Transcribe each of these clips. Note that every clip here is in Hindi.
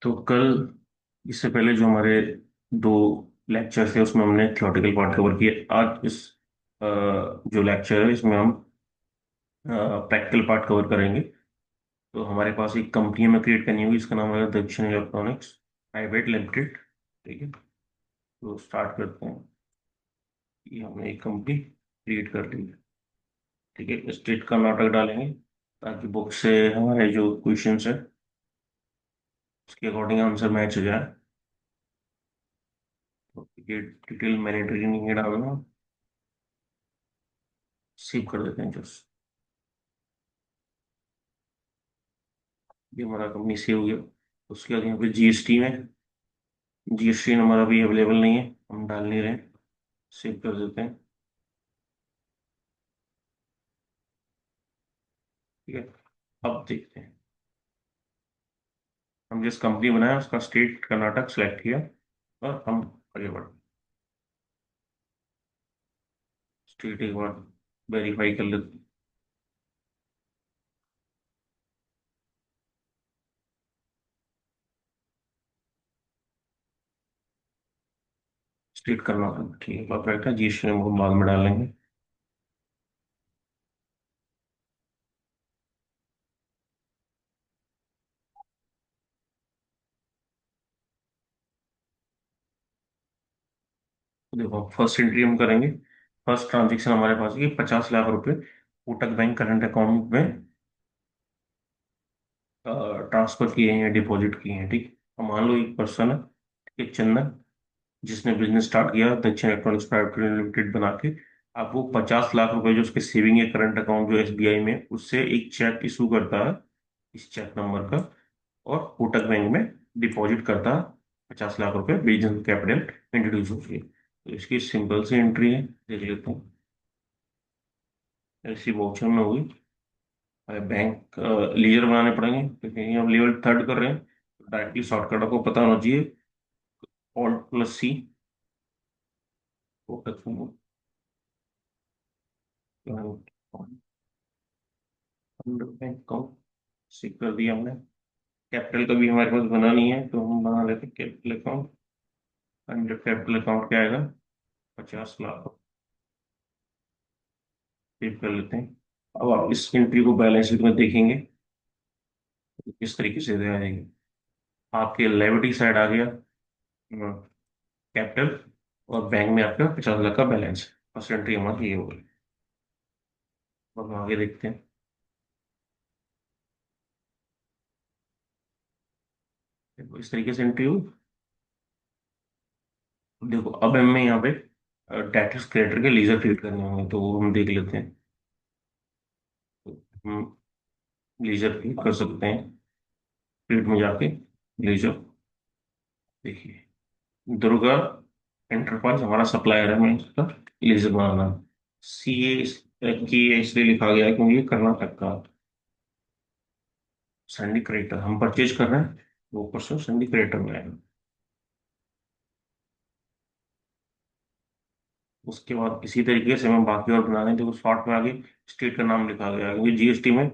तो कल इससे पहले जो हमारे दो लेक्चर थे उसमें हमने थ्योरेटिकल पार्ट कवर किया। आज इस जो लेक्चर है इसमें हम प्रैक्टिकल पार्ट कवर करेंगे। तो हमारे पास एक कंपनी हमें क्रिएट करनी होगी, इसका नाम है दक्षिण इलेक्ट्रॉनिक्स प्राइवेट लिमिटेड। ठीक है, तो स्टार्ट करते हैं। ये हमने एक कंपनी क्रिएट कर ली है। ठीक है, स्टेट कर्नाटक डालेंगे ताकि बुक से हमारे जो क्वेश्चंस है उसके अकॉर्डिंग आंसर मैच हो जाए। तो ये डिटेल मैंडेटरी नहीं है डालना, सेव कर देते हैं जस्ट। ये हमारा कंपनी सेव हो गया। उसके बाद यहाँ पे जीएसटी में जीएसटी नंबर अभी अवेलेबल नहीं है, हम डाल नहीं रहे, सेव कर देते हैं। ठीक है, अब देखते हैं। हम जिस कंपनी बनाया उसका स्टेट कर्नाटक सेलेक्ट किया और हम आगे बढ़े। स्टेट एक बार वेरीफाई कर लेते हैं। स्टेट कर्नाटक ठीक है, परफेक्ट है। जीएसटी नंबर हम बाद में डालेंगे। तो देखो फर्स्ट एंट्री हम करेंगे। फर्स्ट ट्रांजेक्शन हमारे पास है 50 लाख रुपए कोटक बैंक करंट अकाउंट में ट्रांसफर किए हैं, डिपॉजिट किए हैं। ठीक, अब मान लो एक पर्सन है, ठीक है, चंदन, जिसने बिजनेस स्टार्ट किया दक्षिण इलेक्ट्रॉनिक्स प्राइवेट लिमिटेड बना के। अब वो 50 लाख रुपए जो उसके सेविंग है करंट अकाउंट जो एसबीआई में, उससे एक चेक इशू करता है इस चेक नंबर का, और कोटक बैंक में डिपॉजिट करता है 50 लाख रुपए। बिजनेस कैपिटल इंट्रोड्यूस होती है। तो इसकी सिंपल सी एंट्री है, देख लेते हैं। ऐसी वॉचर में होगी। बैंक लीजर बनाने पड़ेंगे क्योंकि हम लेवल थर्ड कर रहे हैं, तो डायरेक्टली शॉर्टकट आपको पता होना चाहिए, Alt+C। Kotak bank account save कर दिया हमने। कैपिटल का भी हमारे पास बना नहीं है तो हम बना लेते हैं capital account. Under capital account क्या आएगा, 50 लाख। सेव कर लेते हैं। अब आप इस एंट्री को बैलेंस शीट में देखेंगे तो किस तरीके से दे आएंगे। आपके लायबिलिटी साइड आ गया कैपिटल, और बैंक में आपका 50 लाख का बैलेंस। फर्स्ट एंट्री हमारी ये होगी। अब हम आगे देखते हैं। देखो इस तरीके से एंट्री हुई। देखो अब हमें यहाँ पे टैक्स क्रेडिटर के लीजर क्रिएट करने होंगे, तो वो हम देख लेते हैं। तो हम लीजर क्रिएट कर सकते हैं, क्रिएट में जाके लीजर, देखिए दुर्गा एंटरप्राइज हमारा सप्लायर है, हमें इसका लीजर बनाना। सी ए की इसलिए लिखा गया है क्योंकि ये कर्नाटक का सैंडी क्रेटर हम परचेज कर रहे हैं, वो परसों सैंडी क्रेटर में आएगा। उसके बाद इसी तरीके से हमें बाकी और बना दें। देखो शॉर्ट में आगे स्टेट का नाम लिखा गया है क्योंकि जीएसटी में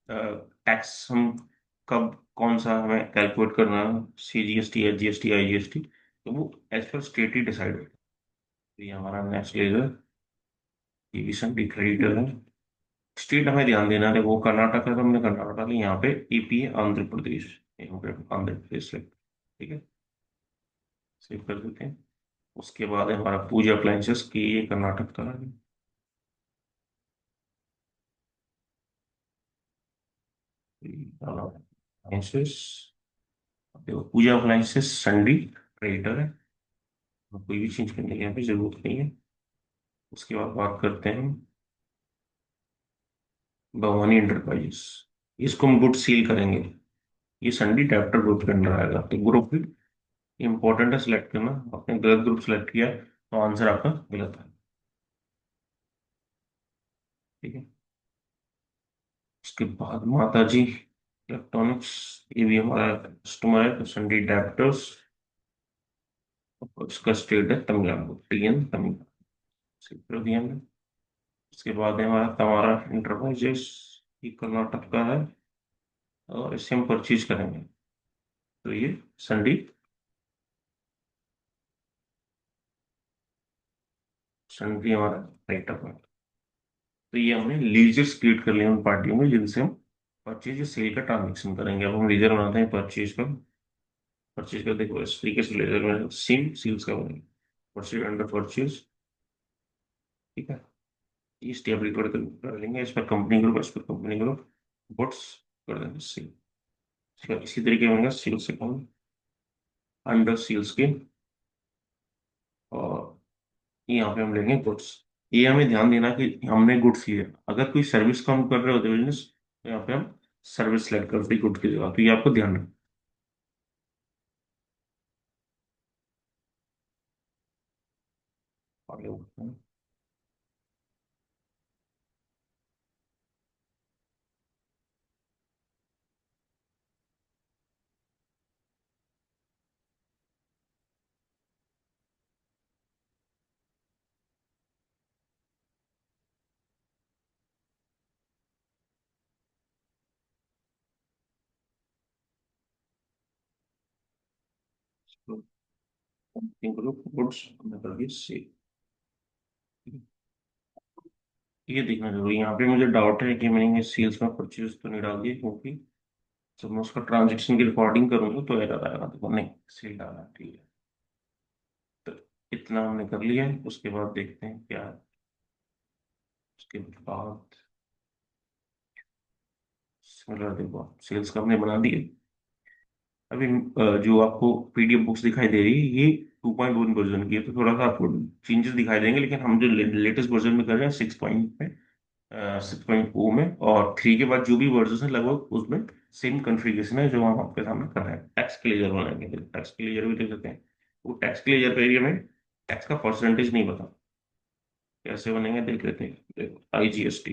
टैक्स हम कब कौन सा हमें कैलकुलेट करना है, CGST, SGST, IGST, तो वो एज पर स्टेट ही डिसाइड होगा। तो ये हमारा नेक्स्ट लेजर एविएशन क्रेडिटर है। स्टेट हमें ध्यान देना है, वो कर्नाटक है तो हमने कर्नाटक लिया, यहाँ पे ईपी है आंध्र प्रदेश, यहाँ पे आंध्र प्रदेश से। ठीक है, सेव कर देते हैं। उसके बाद है हमारा पूजा अप्लायंसेस की, ये कर्नाटक का है। अप्लायंसेस, देखो पूजा अप्लायंसेस संडी क्रेडिटर है, तो कोई भी चीज करने की यहाँ पे जरूरत नहीं है। उसके बाद बात करते हैं भवानी इंटरप्राइजेस, इसको हम गुड सील करेंगे। ये संडी डेप्टर ग्रुप के अंडर आएगा, तो ग्रुप भी इंपॉर्टेंट है सिलेक्ट करना। आपने गलत ग्रुप सेलेक्ट किया तो आंसर आपका गलत है। ठीक है, उसके बाद माता जी इलेक्ट्रॉनिक्स, ये भी हमारा कस्टमर है, तो संडी डेप्टर्स, उसका स्टेट है तमिलनाडु, TN तमिलनाडु, सेव कर दिया हमने। उसके बाद है हमारा तमारा इंटरप्राइजेस, ये कर्नाटक का है, और इससे हम परचेज करेंगे। तो ये सन्डी, सन्डी हमारा राइट ऑफ। तो ये हमने लीजर्स क्रिएट कर लिए उन पार्टियों में जिनसे हम परचेज या सेल का ट्रांजेक्शन करेंगे। अब हम लीजर बनाते हैं परचेज का। परचेज का देखो इस तरीके से लीजर में सेम सेल्स का बनेगा। परचेज अंडर परचेज, ठीक है। ये स्टेप रिकॉर्ड कर लेंगे, इस पर कंपनी ग्रुप, इस पर कंपनी ग्रुप, गुड्स कर देंगे सेल। इसी तरीके से बनेगा सेल्स अकाउंट अंडर सेल्स के, और यहाँ पे हम लेंगे गुड्स। ये हमें ध्यान देना कि हमने गुड्स लिया, अगर कोई सर्विस का हम कर रहे होते बिजनेस तो यहाँ पे हम सर्विस सेलेक्ट करते गुड की जगह, तो ये आपको ध्यान रखना। आगे बढ़ते हैं। ग्रुप गुड्स करके सेल, ये देखना जरूरी है। यहाँ पे मुझे डाउट है कि मैंने सेल्स में परचेज तो नहीं डाल दिया, क्योंकि जब मैं उसका ट्रांजेक्शन की रिकॉर्डिंग करूंगा तो एरर आएगा, तो नहीं सेल डाला, ठीक है। तो इतना हमने कर लिया है, उसके बाद देखते हैं क्या है। उसके बाद सिमिलर देखो सेल्स का हमने बना दिया। अभी जो आपको पीडीएफ बुक्स दिखाई दे रही है, ये 2.1 वर्जन की है, तो थोड़ा सा आपको चेंजेस दिखाई देंगे, लेकिन हम जो लेटेस्ट वर्जन में कर रहे हैं 6.0 में, और 3 के बाद जो भी वर्जन है लगभग उसमें सेम कॉन्फ़िगरेशन है जो हम आपके सामने कर रहे हैं। टैक्स क्लियर बनाएंगे, टैक्स क्लियर भी देख सकते हैं। वो टैक्स क्लियर एरिया में टैक्स का परसेंटेज नहीं बता, कैसे बनेंगे देख लेते हैं। देखो IGST,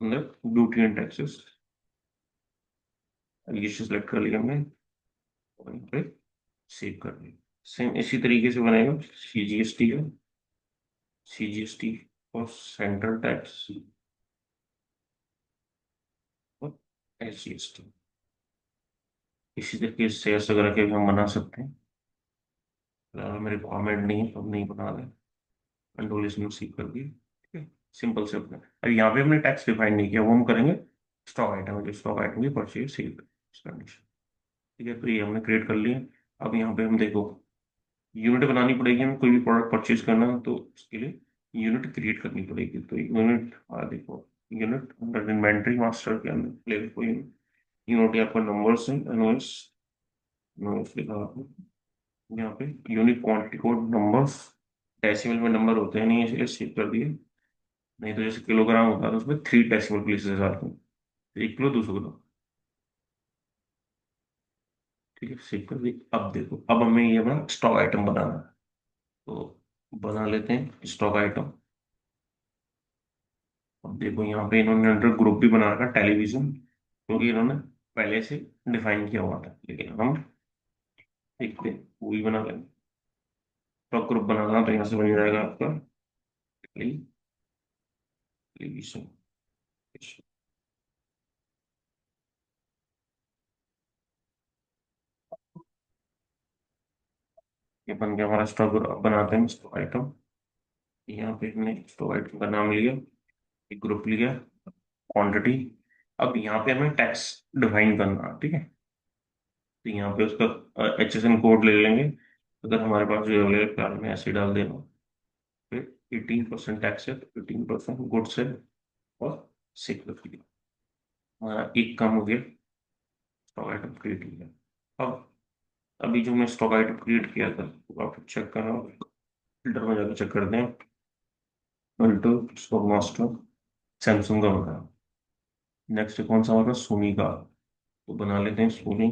मतलब ड्यूटी एंड टैक्सेस, ये सेलेक्ट कर लिया हमने और यहाँ पे सेव कर दिया। सेम इसी तरीके से बनेगा CGST का, CGST और सेंट्रल टैक्स और SGST। इसी तरीके से शेयर्स वगैरह के भी हम बना सकते हैं। फिलहाल मेरे रिक्वायरमेंट नहीं है तो हम नहीं बना रहे। कंट्रोल इसमें सीख कर दिए, ठीक है। सिंपल से अपना अब यहाँ पे हमने टैक्स डिफाइन नहीं किया, वो हम करेंगे स्टॉक आइटम, जो स्टॉक आइटम की परचेज सेल कंडीशन, ठीक है। तो ये हमने क्रिएट कर लिया। अब यहाँ पे हम देखो यूनिट बनानी पड़ेगी, हमें कोई भी प्रोडक्ट परचेज करना है तो उसके लिए यूनिट क्रिएट करनी पड़ेगी। तो यूनिट देखो, यूनिट अंडर इन्वेंट्री मास्टर के अंदर प्ले कोई यूनिट या आपका नंबर्स है, इनवॉइस इनवॉइस लिखा हुआ है यहाँ पे, unique quantity code numbers, decimal में नंबर होते हैं नहीं, इसलिए सेव कर दिए। नहीं तो जैसे किलोग्राम होता है तो उसमें 3 डेसिमल प्लेसेस आते हैं, 1 किलो 200 किलो, ठीक है। सेव कर दी। अब देखो अब हमें ये अपना स्टॉक आइटम बनाना है, तो बना लेते हैं स्टॉक आइटम। अब देखो यहाँ पे इन्होंने अंडर ग्रुप भी बना रखा टेलीविजन, क्योंकि इन्होंने पहले से डिफाइन किया हुआ था, लेकिन हम देखते हैं वो भी बना लेंगे। स्टॉक ग्रुप बनाना तो यहाँ से बन जाएगा आपका टेलीविजन। ये बन गया हमारा स्टॉक ग्रुप। अब बनाते हैं स्टॉक आइटम। यहाँ पे हमने स्टॉक आइटम का नाम लिया, एक ग्रुप लिया, क्वांटिटी। अब यहाँ पे हमें टैक्स डिफाइन करना है, ठीक है। तो यहाँ पे उसका HSN कोड ले लेंगे, अगर हमारे पास जो अवेलेबल कार में ऐसे डाल देना। फिर 18% टैक्स है तो 18% गुड्स है, और सिक्स रख लिया। हमारा एक काम हो गया, स्टॉक आइटम क्रिएट किया। अब अभी जो मैं स्टॉक आइटम क्रिएट किया था वो आप चेक करना, फिल्टर में जाकर चेक करते हैं। अल्टो स्टॉक मास्टर सैमसंग का बना। नेक्स्ट कौन सा होगा, सोनी का, तो बना लेते हैं सोनी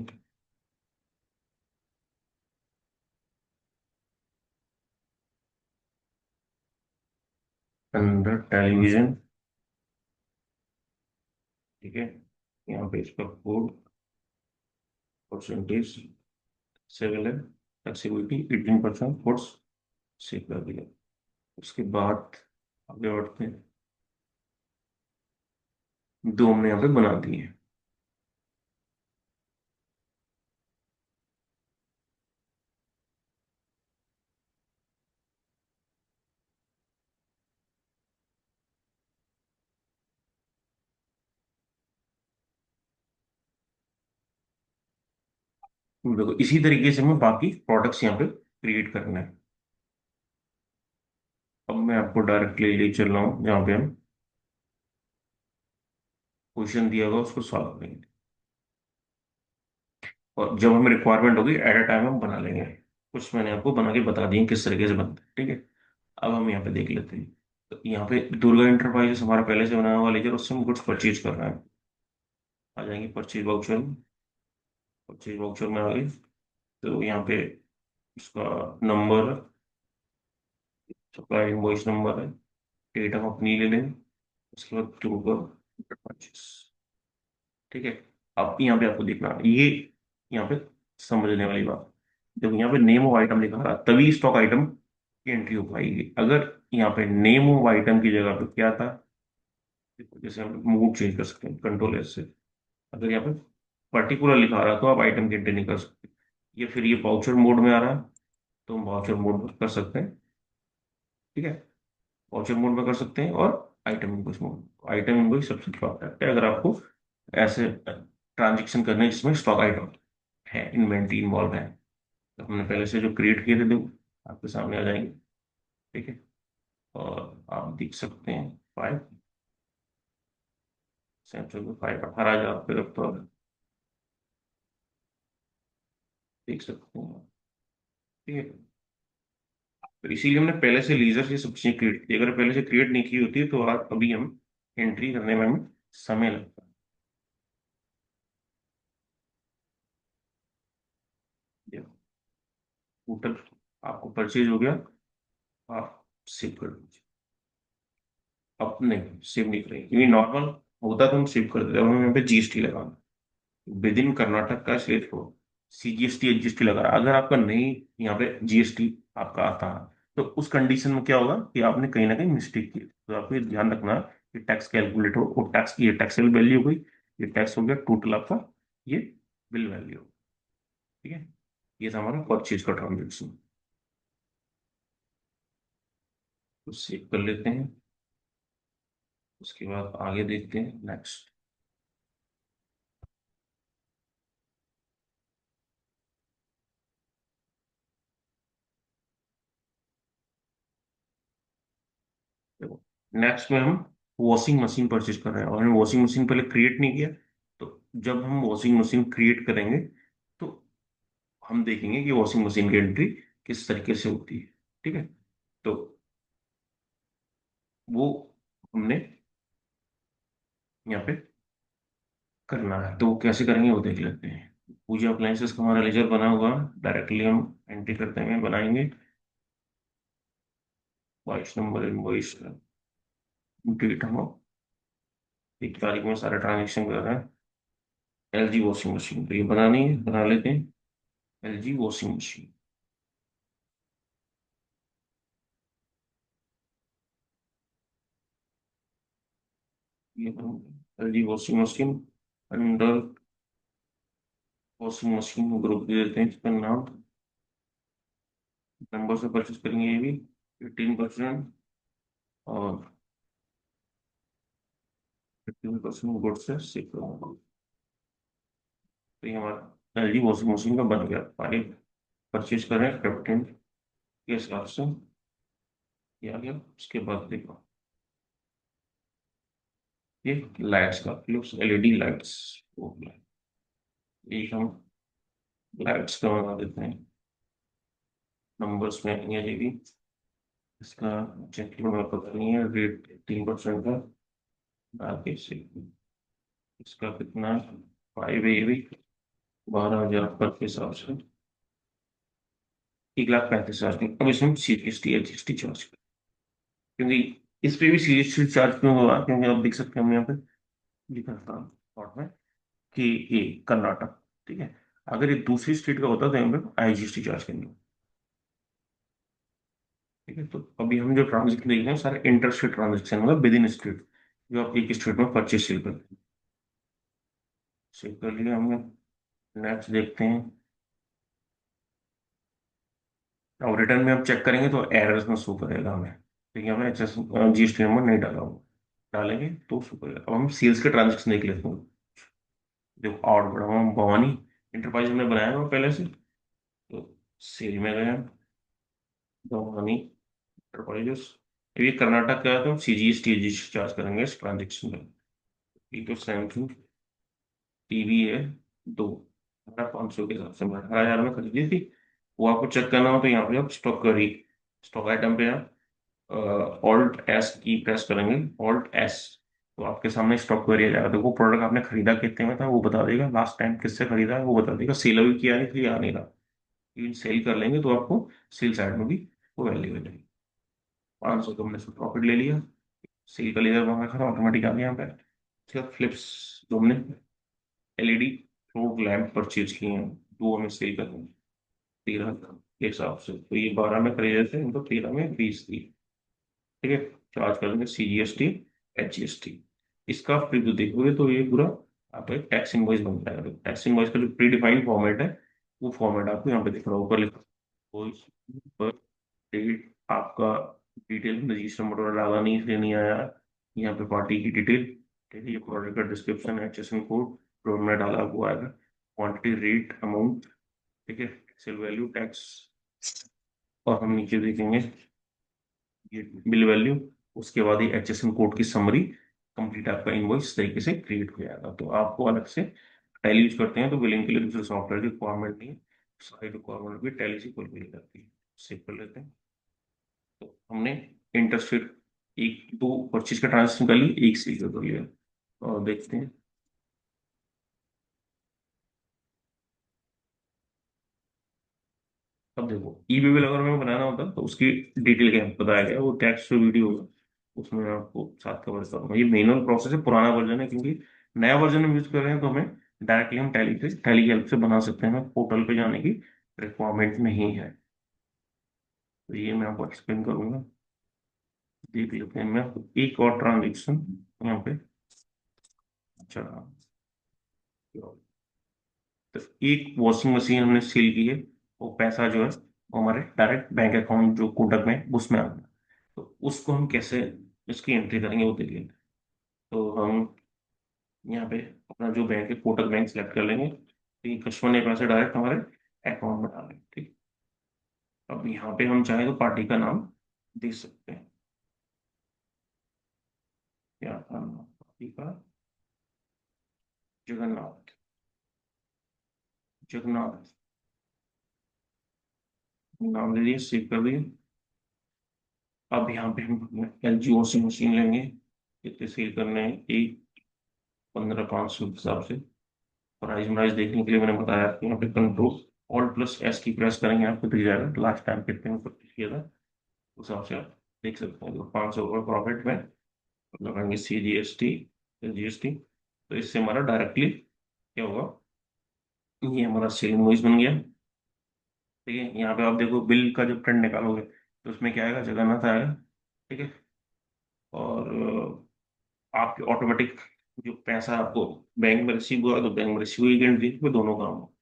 अंडर टेलीविजन, ठीक है। यहाँ पे इसका कोड परसेंटेज सेवन है, फ्लेक्सिबिलिटी 18% कोर्स सेव कर दिया। उसके बाद आगे बढ़ते हैं। दो हमने यहाँ पे बना दिए। देखो इसी तरीके से हमें बाकी प्रोडक्ट्स यहाँ पे क्रिएट करना है। अब मैं आपको डायरेक्टली ले चल रहा हूँ जहाँ पे हम क्वेश्चन दिया होगा उसको सॉल्व करेंगे, और जब हमें रिक्वायरमेंट होगी एट अ टाइम हम बना लेंगे। कुछ मैंने आपको बना के बता दिए किस तरीके से बनता है, ठीक है। अब हम यहाँ पे देख लेते हैं। तो यहाँ पे दुर्गा इंटरप्राइजेस हमारा पहले से बनाया हुआ लेजर, उससे हम गुड्स परचेज कर रहे हैं। आ जाएंगे परचेज वाउचर में। परचेज वाउचर में आ गए तो यहाँ पे उसका नंबर, सप्लाई इनवॉइस नंबर है, डेट हम अपनी ले लेंगे। उसके बाद दुर्गा इंटरप्राइजेस, ठीक है। अब यहाँ पे आपको देखना ये, यहाँ पे समझने वाली बात, जब यहाँ पे नेम ऑफ आइटम लिखा रहा तभी स्टॉक आइटम की एंट्री हो पाएगी। अगर यहाँ पे नेम ऑफ आइटम की जगह पे क्या था, जैसे हम मूड चेंज कर सकते हैं कंट्रोल एस से। अगर यहाँ पे पर्टिकुलर लिखा रहा तो आप आइटम की एंट्री नहीं कर सकते। ये फिर ये वाउचर मोड में आ रहा है तो हम वाउचर मोड में कर सकते हैं, ठीक है। वाउचर मोड में कर सकते हैं, और item invoice mode, item invoice सबसे परफेक्ट है अगर आपको ऐसे ट्रांजेक्शन करने हैं जिसमें स्टॉक आइटम है, इन्वेंट्री इन्वॉल्व है। तो हमने पहले से जो क्रिएट किए थे देखो आपके सामने आ जाएंगे, ठीक है। और आप देख सकते हैं 5, सैमसंग में 5 18,000 रुपये रखता है, देख सकते हैं, ठीक है। तो इसीलिए हमने पहले से लीजर से सब चीजें क्रिएट की, अगर पहले से क्रिएट नहीं की होती तो आज अभी हम एंट्री करने में हमें समय लगता। टोटल आपको परचेज हो गया, आप सेव कर दीजिए। अब नहीं सेव नहीं करेंगे क्योंकि नॉर्मल होता तो हम सेव कर देते, अब हमें यहाँ पे जीएसटी लगाना विद इन कर्नाटक का स्टेट को, सीजीएसटी एचजीएसटी लगा रहा है। अगर आपका नहीं यहाँ पे जीएसटी आपका आता है तो उस कंडीशन में क्या होगा कि आपने कहीं ना कहीं मिस्टेक की। तो आपको ये ध्यान रखना है कि टैक्स कैलकुलेट हो, और टैक्स की ये टैक्सेबल वैल्यू हो गई, ये टैक्स हो गया टोटल आपका, ये बिल वैल्यू, ठीक है। ये था हमारा परचेज का ट्रांजेक्शन। तो सेव कर लेते हैं, उसके बाद आगे देखते हैं नेक्स्ट। देखो नेक्स्ट में हम वॉशिंग मशीन परचेज कर रहे हैं, और हमने वॉशिंग मशीन पहले क्रिएट नहीं किया। तो जब हम वॉशिंग मशीन क्रिएट करेंगे तो हम देखेंगे कि वॉशिंग मशीन की एंट्री किस तरीके से होती है, ठीक है। तो वो हमने यहाँ पे करना है, तो वो कैसे करेंगे वो देख लेते हैं। पूजा अप्लायंसेस का हमारा लेजर बना हुआ, डायरेक्टली हम एंट्री करते हैं बनाएंगे। 22 नंबर इनवॉइस, डेट हम 1 तारीख में सारे ट्रांजेक्शन कर रहे हैं। एलजी वॉशिंग मशीन, तो ये बनानी है, बना लेते हैं। एलजी वॉशिंग मशीन, ये LG washing machine under washing machine group दे देते हैं इसका नाम। नंबर से परचेज करेंगे ये भी 15%, और 15% गुड से सीख करूंगा। तो ये हमारा एलजी वॉशिंग मशीन का बन गया। आगे परचेज करें 15 के हिसाब से, ये आ गया। उसके बाद देखो ये लाइट्स का लुक्स, एलईडी लाइट्स, ये हम लाइट्स का बना देते हैं। नंबर्स में आएंगे ये भी, इसका चेक में पता नहीं है, रेट 3% का आगे से, इसका कितना 5 है ये भी, 12,000 पर के हिसाब से 1,35,000 की। अब इसमें सीजीएसटी एचजीएसटी चार्ज, क्योंकि इस पे भी सीजीएसटी चार्ज क्यों हुआ, क्योंकि आप देख सकते हैं हम यहाँ पे लिखा था शॉर्ट में कि ये कर्नाटक, ठीक है। अगर ये दूसरी स्टेट का होता तो यहाँ पे आईजीएसटी चार्ज करेंगे, ठीक है। तो अभी हम जो ट्रांजेक्शन देख रहे हैं सारे इंटर स्टेट ट्रांजेक्शन, मतलब विद इन स्टेट, जो आप एक स्टेट में परचेज सेल कर, सेव कर लिया हमने। नेक्स्ट देखते हैं। अब रिटर्न में आप चेक करेंगे तो एरर्स में शो करेगा हमें, ठीक है। हमें एच एस जीएसटी नंबर नहीं डाला हुआ, डालेंगे तो शो करेगा। अब हम सेल्स के ट्रांजेक्शन देख लेते हैं। देखो और बड़ा हम भवानी इंटरप्राइज हमने बनाया हुआ पहले से, तो सेल में गए, भवानी इंटरप्राइजेस। ये कर्नाटक का है तो CGST चार्ज करेंगे इस ट्रांजेक्शन में। ये तो सैमसंग टीवी है, दो 1500 के हिसाब से 18,000 में खरीदी थी। वो आपको चेक करना हो तो यहाँ पे आप स्टॉक करी, स्टॉक आइटम पे आप ऑल्ट S की प्रेस करेंगे, ऑल्ट S, तो आपके सामने स्टॉक क्वेरी आ जाएगा। तो वो प्रोडक्ट आपने खरीदा कितने में था वो बता देगा, लास्ट टाइम किससे खरीदा है वो बता देगा, सेल अभी किया नहीं तो आ नहीं रहा। इन सेल कर लेंगे तो आपको सेल साइड में भी वो वैल्यू हो जाएगी। 500 का हमने प्रॉफिट ले लिया, सेल का लेजर वहां खड़ा ऑटोमेटिक आ गया यहाँ पे। उसके बाद फ्लिप्स, जो हमने LED फ्लोट लैंप परचेज किए हैं, दो हमें सेल करने हैं 13 के हिसाब से। तो ये 12 में खरीदे थे, इनको 13 में 20 दी। ठीक है, चार्ज कर देंगे CGST HGST। इसका आप प्रीव्यू देखोगे तो ये पूरा आपका एक टैक्स इनवॉइस बन जाएगा। तो टैक्स इनवॉइस का जो प्री डिफाइंड फॉर्मेट है, वो फॉर्मेट आपको यहाँ पे दिख रहा होगा, ऊपर लिखा invoice पर डेट, आपका डिटेल, रजिस्टर नंबर वगैरह डाला नहीं इसलिए नहीं आया। यहाँ पे पार्टी की डिटेल, ठीक है, ये प्रोडक्ट का डिस्क्रिप्शन है, HSN कोड जो हमने डाला वो आएगा, क्वांटिटी, रेट, अमाउंट, ठीक है, सेल वैल्यू, टैक्स, और हम नीचे देखेंगे ये बिल वैल्यू। उसके बाद ये HSN कोड की समरी, कंप्लीट आपका इनवॉइस तरीके से क्रिएट हो जाएगा। तो आपको अलग से टैली यूज करते हैं तो बिलिंग के लिए दूसरे सॉफ्टवेयर की रिक्वायरमेंट नहीं है, सारी रिक्वायरमेंट भी टैली से फुलफिल करती है। सेव कर लेते हैं। तो हमने इंटरेस्ट रेट, एक दो परचेज का ट्रांजेक्शन कर लिया, एक सील कर लिया, और देखते हैं। अब देखो ई वे बिल अगर हमें बनाना होता तो उसकी डिटेल क्या बताया गया, वो टैक्स वीडियो होगा, उसमें मैं आपको साथ कवर करूंगा। ये मैनुअल प्रोसेस है, पुराना वर्जन है, क्योंकि नया वर्जन हम यूज कर रहे हैं तो हमें डायरेक्टली हम टैली की हेल्प से बना सकते हैं, हमें पोर्टल पे जाने की रिक्वायरमेंट नहीं है। तो ये मैं आपको एक्सप्लेन करूंगा, देख लेते हैं। मैं एक और ट्रांजेक्शन यहाँ पे चला, तो एक वॉशिंग मशीन हमने सेल की है, वो पैसा जो है वो हमारे डायरेक्ट बैंक अकाउंट जो कोटक में है, उसमें आ गया। तो उसको हम कैसे इसकी एंट्री करेंगे वो देख लेंगे। तो हम यहाँ पे अपना जो बैंक है कोटक बैंक सेलेक्ट कर लेंगे, तो ये कस्टमर ने पैसे डायरेक्ट हमारे अकाउंट में डालेंगे। ठीक, अब यहाँ पे हम चाहें तो पार्टी का नाम दे सकते हैं, क्या नाम है पार्टी का, जगन्नाथ, जगन्नाथ नाम दे दिए, सेव कर दिए। अब यहाँ पे हम LG वॉशिंग मशीन लेंगे, कितने सेल करने हैं, एक 15,500 के हिसाब से। प्राइस प्राइस देखने के लिए मैंने बताया कि यहाँ पे कंट्रोल Alt+S की प्रेस करेंगे, आपको दिख जाएगा लास्ट टाइम कितने में परचेज किया था, उस हिसाब से आप देख सकते हैं। तो 500 का प्रॉफिट में लगाएंगे CGST तो इससे हमारा डायरेक्टली क्या होगा, ये हमारा सेल इनवॉइस बन गया। ठीक है, यहाँ पे आप देखो बिल का जो प्रिंट निकालोगे तो उसमें क्या आएगा, जगन्नाथ आएगा। ठीक है, और आपके ऑटोमेटिक जो पैसा आपको बैंक में रिसीव हुआ तो बैंक में रिसीव हुई एंट्री में दोनों काम हो,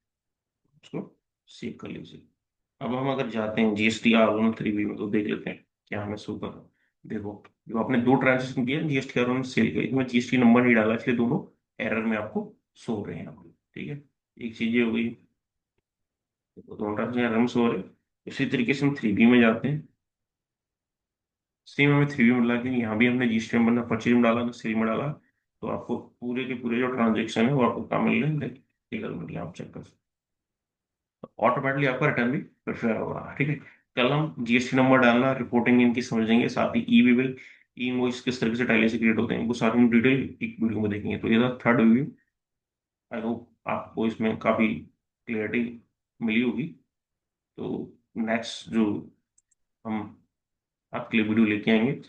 उसको सेव कर लीजिए। अब हम अगर जाते हैं GST R1 3B में तो देख लेते हैं क्या हमें शो कर रहा है। देखो, जो आपने दो ट्रांजेक्शन किया GST R1 सेल का, इसमें GST नंबर नहीं डाला इसलिए दोनों एरर में आपको शो हो रहे हैं आपको। ठीक है, एक चीज ये हो गई, देखो दोनों ट्रांजेक्शन एरर में शो हो रहे हैं। इसी तरीके से हम 3B में जाते हैं, सेम हमें 3B में मिला कि यहाँ भी हमने GST नंबर ना परचेज में डाला ना सेल में डाला, तो आपको पूरे के पूरे जो ट्रांजेक्शन है वो आपको कहाँ मिल रहे हैं, ठीक है, मिल गया, आप चेक कर सकते हैं। ऑटोमेटिकली आपका रिटर्न भी प्रिफेयर होगा। ठीक है, कल हम GST नंबर डालना, रिपोर्टिंग इनकी समझेंगे, साथ ही ई वे बिल, ई इनवॉइस किस तरह से टैली से क्रिएट होते हैं वो सारी हम डिटेल एक वीडियो में देखेंगे। तो ये था थर्ड वीडियो, आई होप आपको इसमें काफी क्लियरिटी मिली होगी। तो नेक्स्ट जो हम आपके लिए वीडियो लेके आएंगे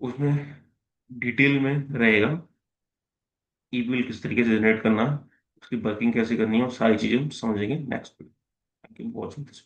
उसमें डिटेल में रहेगा ई बिल किस तरीके से जनरेट करना, उसकी वर्किंग कैसे करनी है, और सारी चीजें हम समझेंगे next video. Thank you for watching this.